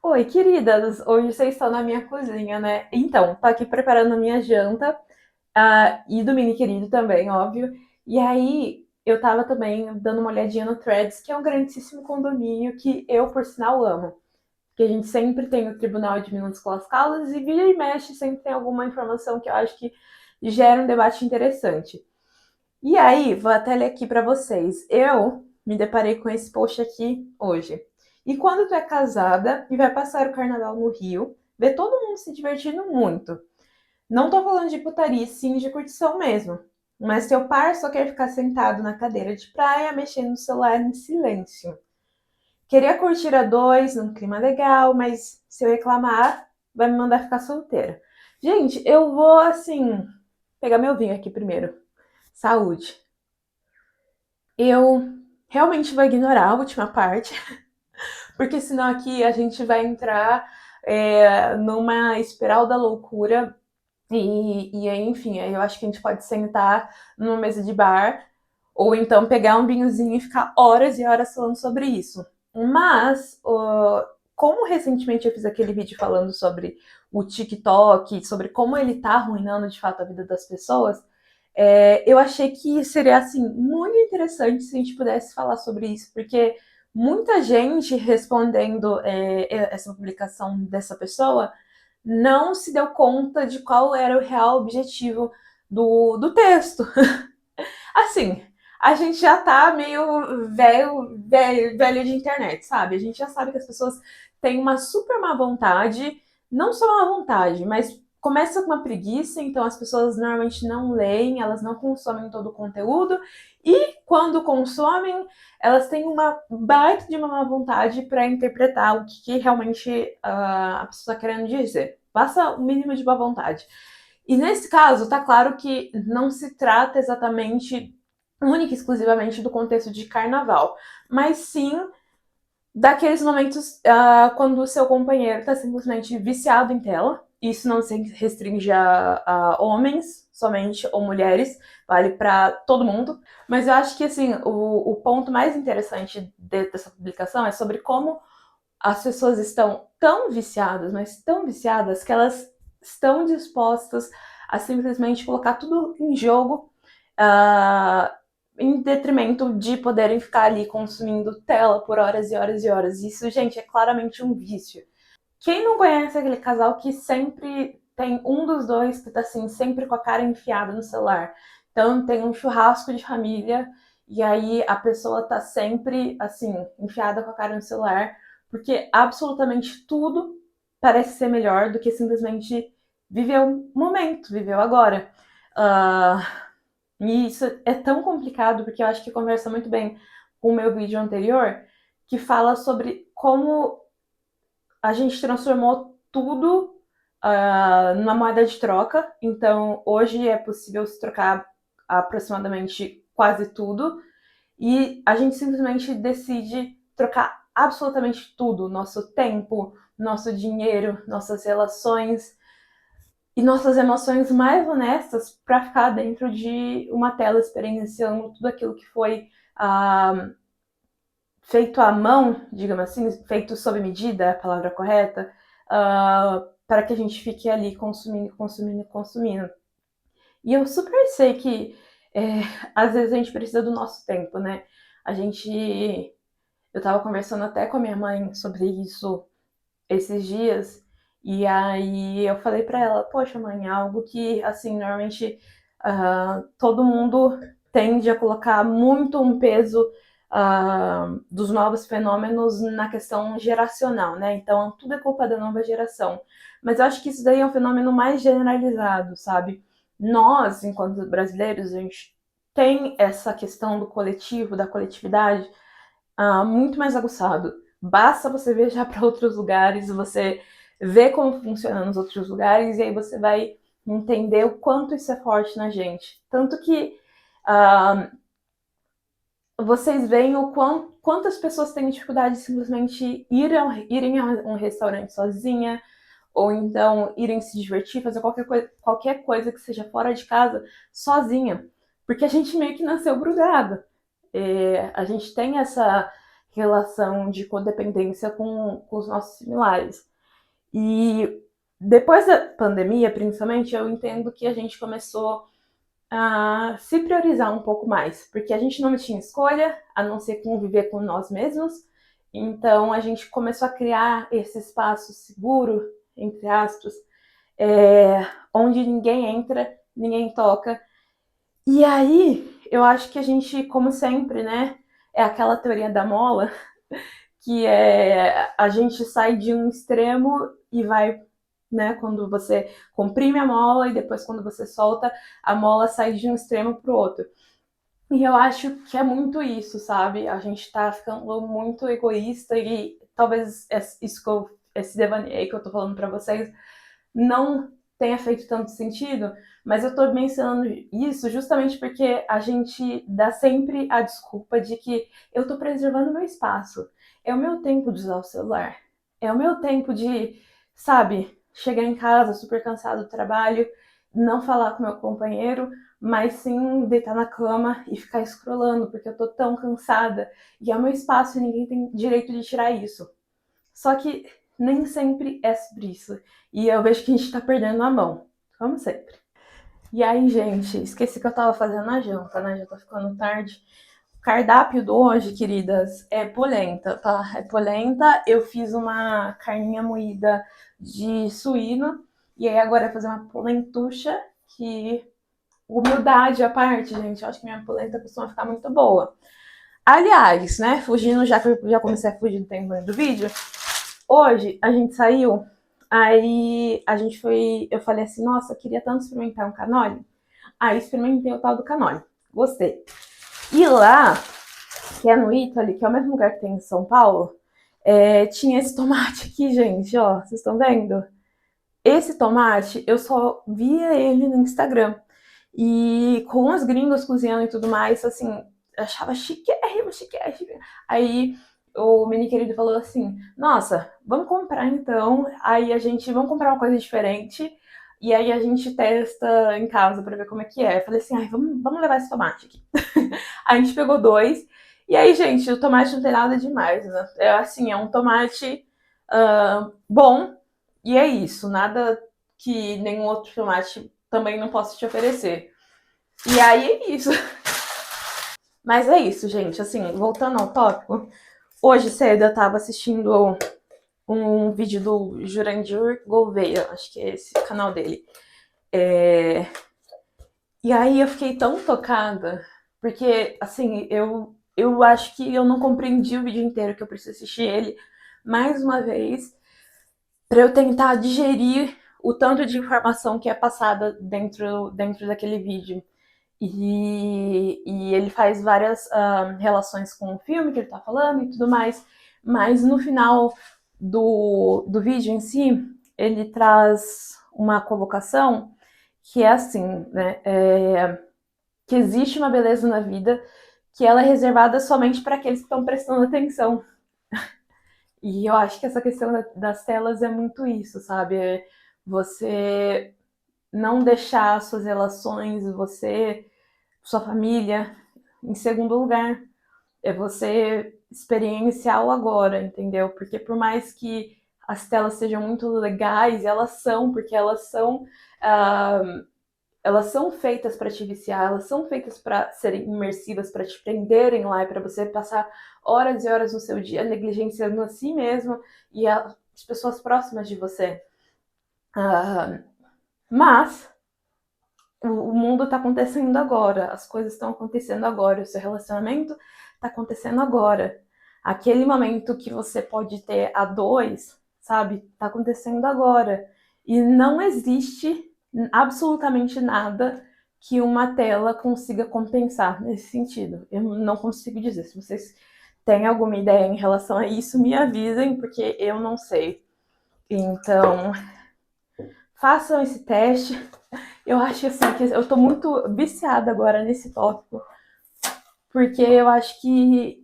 Oi, queridas! Hoje vocês estão na minha cozinha, né? Então, tô aqui preparando a minha janta, e do mini querido também, óbvio. E aí, eu tava também dando uma olhadinha no Threads, que é um grandíssimo condomínio que eu, por sinal, amo. Que a gente sempre tem o Tribunal de Minúsculas Causas e vira e mexe, sempre tem alguma informação que eu acho que gera um debate interessante. E aí, vou até ler aqui para vocês. Eu me deparei com esse post aqui hoje. E quando tu é casada e vai passar o carnaval no Rio, vê todo mundo se divertindo muito. Não tô falando de putaria, sim de curtição mesmo. Mas teu par só quer ficar sentado na cadeira de praia, mexendo no celular em silêncio. Queria curtir a dois, num clima legal, mas se eu reclamar, vai me mandar ficar solteira. Gente, eu vou assim, pegar meu vinho aqui primeiro. Saúde. Eu realmente vou ignorar a última parte, porque senão aqui a gente vai entrar numa espiral da loucura e aí, enfim, aí eu acho que a gente pode sentar numa mesa de bar ou então pegar um vinhozinho e ficar horas e horas falando sobre isso. Mas, como recentemente eu fiz aquele vídeo falando sobre o TikTok, sobre como ele tá arruinando de fato a vida das pessoas, eu achei que seria assim muito interessante se a gente pudesse falar sobre isso, porque muita gente respondendo essa publicação dessa pessoa não se deu conta de qual era o real objetivo do texto. Assim, a gente já tá meio velho de internet, sabe? A gente já sabe que as pessoas têm uma super má vontade, não só má vontade, mas começa com uma preguiça, então as pessoas normalmente não leem, elas não consomem todo o conteúdo, e quando consomem, elas têm uma baita de uma má vontade para interpretar o que realmente a pessoa está querendo dizer. Basta o mínimo de boa vontade. E nesse caso, tá claro que não se trata exatamente única e exclusivamente do contexto de carnaval, mas sim daqueles momentos quando o seu companheiro está simplesmente viciado em tela. Isso não se restringe a homens somente ou mulheres, vale para todo mundo. Mas eu acho que assim o ponto mais interessante dessa publicação é sobre como as pessoas estão tão viciadas, mas tão viciadas que elas estão dispostas a simplesmente colocar tudo em jogo uh, em detrimento de poderem ficar ali consumindo tela por horas e horas e horas. Isso, gente, é claramente um vício. Quem não conhece aquele casal que sempre tem um dos dois que tá assim, sempre com a cara enfiada no celular? Então tem um churrasco de família e aí a pessoa tá sempre assim, enfiada com a cara no celular, porque absolutamente tudo parece ser melhor do que simplesmente viver o momento, viver o agora. Uh, e isso é tão complicado porque eu acho que conversa muito bem com o meu vídeo anterior, que fala sobre como a gente transformou tudo numa moeda de troca. Então, hoje é possível se trocar aproximadamente quase tudo. E a gente simplesmente decide trocar absolutamente tudo: nosso tempo, nosso dinheiro, nossas relações e nossas emoções mais honestas para ficar dentro de uma tela experienciando tudo aquilo que foi uh, feito à mão, digamos assim, feito sob medida, é a palavra correta, para que a gente fique ali consumindo, consumindo, consumindo. E eu super sei que às vezes a gente precisa do nosso tempo, né? A gente. Eu tava conversando até com a minha mãe sobre isso esses dias, e aí eu falei para ela, poxa mãe, é algo que, assim, normalmente todo mundo tende a colocar muito um peso dos novos fenômenos na questão geracional, né? Então, tudo é culpa da nova geração. Mas eu acho que isso daí é um fenômeno mais generalizado, sabe? Nós, enquanto brasileiros, a gente tem essa questão do coletivo, da coletividade, muito mais aguçado. Basta você viajar para outros lugares, você vê como funciona nos outros lugares, e aí você vai entender o quanto isso é forte na gente. Tanto que vocês veem quantas pessoas têm dificuldade de simplesmente irem a um restaurante sozinha, ou então irem se divertir, fazer qualquer coisa que seja fora de casa sozinha. Porque a gente meio que nasceu grudado. A gente tem relação de codependência com os nossos similares. E depois da pandemia, principalmente, eu entendo que a gente começou a se priorizar um pouco mais, porque a gente não tinha escolha a não ser conviver com nós mesmos. Então a gente começou a criar esse espaço seguro, entre aspas, onde ninguém entra, ninguém toca. E aí eu acho que a gente, como sempre, né, é aquela teoria da mola, que é a gente sai de um extremo e vai, né, quando você comprime a mola e depois quando você solta, a mola sai de um extremo pro outro. E eu acho que é muito isso, sabe? A gente tá ficando muito egoísta e talvez isso que esse devaneio que eu tô falando pra vocês não tenha feito tanto sentido, mas eu tô mencionando isso justamente porque a gente dá sempre a desculpa de que eu tô preservando meu espaço. É o meu tempo de usar o celular. É o meu tempo de, sabe, chegar em casa super cansado do trabalho, não falar com meu companheiro, mas sim deitar na cama e ficar scrollando, porque eu tô tão cansada. E é o meu espaço e ninguém tem direito de tirar isso. Só que nem sempre é sobre isso. E eu vejo que a gente tá perdendo a mão. Como sempre. E aí, gente, esqueci que eu tava fazendo a janta, né? Já tá ficando tarde. O cardápio do hoje, queridas, é polenta, tá? É polenta. Eu fiz uma carninha moída de suíno. E aí agora é fazer uma polentucha, que humildade à parte, gente. Eu acho que minha polenta costuma ficar muito boa. Aliás, né? Fugindo, já que eu já comecei a fugir do tempo do vídeo, hoje a gente saiu, aí a gente foi. Eu falei assim, nossa, eu queria tanto experimentar um canole. Aí experimentei o tal do canole. Gostei. E lá, que é no Italy, que é o mesmo lugar que tem em São Paulo, tinha esse tomate aqui, gente, ó. Vocês estão vendo? Esse tomate, eu só via ele no Instagram. E com os gringos cozinhando e tudo mais, assim, eu achava chiquérrimo, chiquérrimo. Aí o mini querido falou assim: Nossa, vamos comprar então. Aí a gente, vamos comprar uma coisa diferente. E aí a gente testa em casa pra ver como é que é. Eu falei assim: Ai, vamos levar esse tomate aqui. A gente pegou dois. E aí, gente, o tomate não tem nada demais, né? É assim, é um tomate bom. E é isso, nada que nenhum outro tomate também não possa te oferecer. E aí é isso. Mas é isso, gente. Assim, voltando ao tópico, hoje cedo eu tava assistindo um vídeo do Jurandir Gouveia, acho que é esse canal dele. E aí eu fiquei tão tocada, porque, assim, eu acho que eu não compreendi o vídeo inteiro, que eu preciso assistir ele mais uma vez, para eu tentar digerir o tanto de informação que é passada dentro daquele vídeo. E ele faz várias relações com o filme que ele tá falando e tudo mais, mas no final do vídeo em si, ele traz uma colocação que é assim, né? Que existe uma beleza na vida que ela é reservada somente para aqueles que estão prestando atenção. E eu acho que essa questão das telas é muito isso, sabe? É você não deixar suas relações, sua família, em segundo lugar. É você experienciar o agora, entendeu? Porque por mais que as telas sejam muito legais, elas são, porque ah, elas são feitas para te viciar, elas são feitas para serem imersivas, para te prenderem lá e para você passar horas e horas no seu dia negligenciando a si mesmo e as pessoas próximas de você. Mas o mundo está acontecendo agora, as coisas estão acontecendo agora, o seu relacionamento está acontecendo agora. Aquele momento que você pode ter a dois, sabe, está acontecendo agora. E não existe absolutamente nada que uma tela consiga compensar nesse sentido. Eu não consigo dizer. Se vocês têm alguma ideia em relação a isso, me avisem, porque eu não sei. Então, façam esse teste. Eu acho assim que eu tô muito viciada agora nesse tópico, porque eu acho que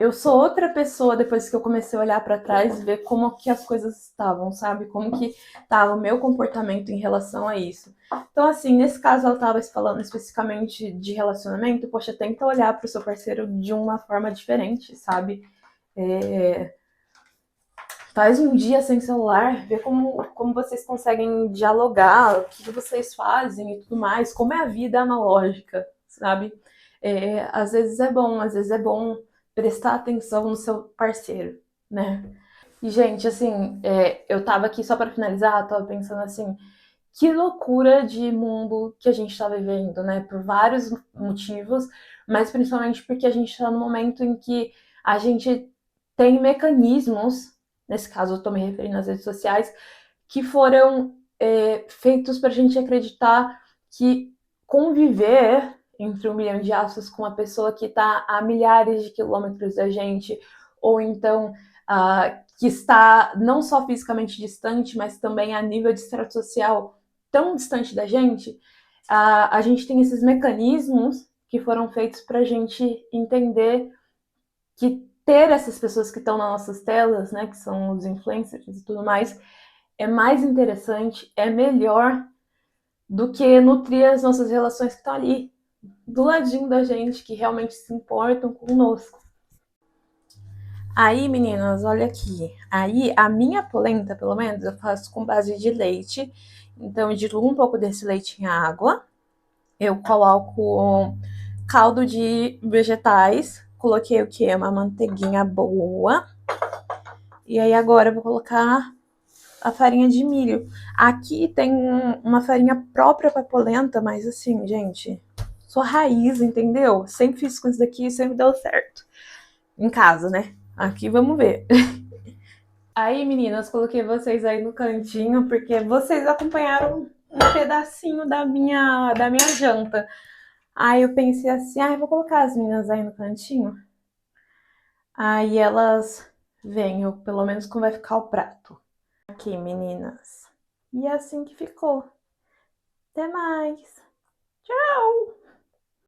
eu sou outra pessoa depois que eu comecei a olhar para trás e ver como que as coisas estavam, sabe? Como que estava o meu comportamento em relação a isso. Então, assim, nesse caso ela estava falando especificamente de relacionamento, poxa, tenta olhar para o seu parceiro de uma forma diferente, sabe? Faz um dia sem celular, vê como vocês conseguem dialogar, o que vocês fazem e tudo mais, como é a vida analógica, sabe? Às vezes é bom prestar atenção no seu parceiro, né? E, gente, assim, eu tava aqui só para finalizar, tava pensando assim, que loucura de mundo que a gente está vivendo, né? Por vários motivos, mas principalmente porque a gente está no momento em que a gente tem mecanismos, nesse caso eu estou me referindo às redes sociais, que foram feitos para a gente acreditar que conviver entre 1 milhão de aspas com uma pessoa que está a milhares de quilômetros da gente, ou então que está não só fisicamente distante, mas também a nível de estrato social tão distante da gente, a gente tem esses mecanismos que foram feitos para a gente entender que ter essas pessoas que estão nas nossas telas, né, que são os influencers e tudo mais, é mais interessante, é melhor do que nutrir as nossas relações que estão ali, do ladinho da gente, que realmente se importam conosco. Aí, meninas, olha aqui. Aí, a minha polenta, pelo menos, eu faço com base de leite. Então, eu diluo um pouco desse leite em água. Eu coloco caldo de vegetais. Coloquei o quê? Uma manteiguinha boa. E aí, agora eu vou colocar a farinha de milho. Aqui tem uma farinha própria para polenta, mas assim, gente, sou raiz, entendeu? Sempre fiz com isso daqui e sempre deu certo. Em casa, né? Aqui vamos ver. Aí, meninas, coloquei vocês aí no cantinho, porque vocês acompanharam um pedacinho da minha janta. Aí eu pensei assim, ah, eu vou colocar as meninas aí no cantinho. Aí elas veem, pelo menos como vai ficar o prato. Aqui, meninas. E é assim que ficou. Até mais. Tchau!